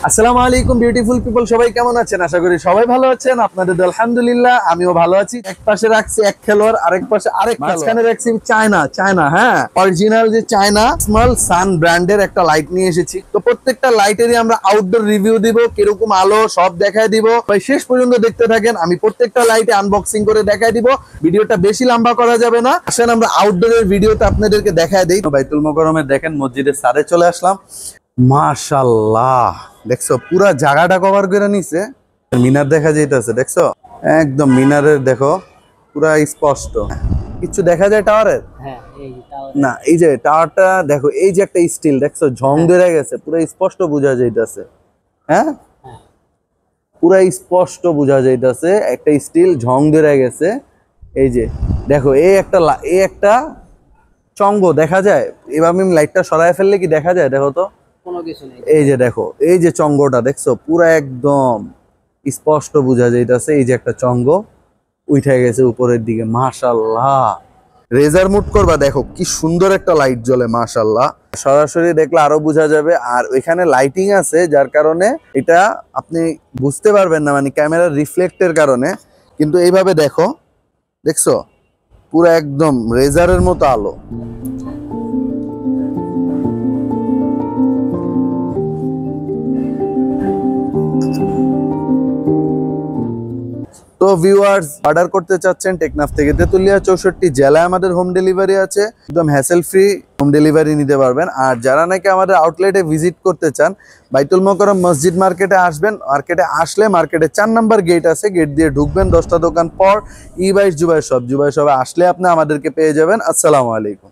আসসালামু আলাইকুম beautiful people, সবাই কেমন আছেন? আশা করি সবাই ভালো আছেন। আপনাদের আলহামদুলিল্লাহ আমিও ভালো আছি। এক পাশে রাখছি এক খেলোয়াড়, আরেক পাশে আরেক, মাঝখানে রাখছি চায়না হ্যাঁ, অরিজিনাল যে চায়না স্মল সান ব্র্যান্ডের একটা লাইট নিয়ে এসেছি। তো প্রত্যেকটা লাইটেরই আমরা আউটডোর রিভিউ দিব, কিরকম আলো সব দেখায় দিব। ভাই শেষ পর্যন্ত দেখতে থাকেন, আমি প্রত্যেকটা লাইটে আনবক্সিং করে দেখায় দিব। ভিডিওটা বেশি লম্বা করা যাবে না, আসেন আমরা আউটডোরের ভিডিওতে আপনাদেরকে দেখায় দেই। বাইতুল মোকাররমে দেখেন মসজিদের সারে চলে আসলাম। মাশাআল্লাহ, দেখছো পুরা জায়গাটা কভার করে নিছে। মিনার দেখা যাইতেছে, দেখছো একদম মিনারের, দেখো পুরা স্পষ্ট। কিছু দেখা যায় টাওয়ারের? না, এই যে টাওয়ারটা দেখো, এই যে একটা স্টিল দেখছো ঝং ধরে গেছে, পুরা স্পষ্ট বোঝা যাইতেছে। হ্যাঁ, পুরা স্পষ্ট বোঝা যাইতেছে, একটা স্টিল ঝং ধরে গেছে। এই যে দেখো, এই একটা চঙ্গ দেখা যায়। এবার আমি লাইটটা সরায় ফেললে কি দেখা যায়? দেখো তো, এই যে দেখো, এই যে চঙ্গটা দেখছো পুরা একদম স্পষ্ট বোঝা যাইতেছে। এই যে একটা চঙ্গ উঠে গেছে উপরের দিকে। মাশাআল্লাহ, রেজার মুড করবা, দেখো কি সুন্দর একটা লাইট জ্বলে। মাশাআল্লাহ, সরাসরি দেখলে আরো বোঝা যাবে। আর ওইখানে লাইটিং আছে, যার কারণে এটা আপনি বুঝতে পারবেন না, মানে ক্যামেরার রিফ্লেক্টের কারণে। কিন্তু এইভাবে দেখো, দেখছো পুরো একদম রেজারের মতো আলো। তো ভিউয়ার্স, অর্ডার করতে চাচ্ছেন টেকনাফ থেকে তেতুলিয়া, 64 জেলায় আমাদের হোম ডেলিভারি আছে। একদম হ্যাসেল ফ্রি হোম ডেলিভারি নিতে পারবেন। আর যারা নাকি আমাদের আউটলেটে ভিজিট করতে চান, বাইতুল মোকাররম মসজিদ মার্কেটে আসবেন। মার্কেটে আসলে মার্কেটে 4 নম্বর গেট আছে, গেট দিয়ে ঢুকবেন, 10টা দোকান পর জুবাইর শপ আসলে আপনি আমাদেরকে পেয়ে যাবেন। আসসালামু আলাইকুম।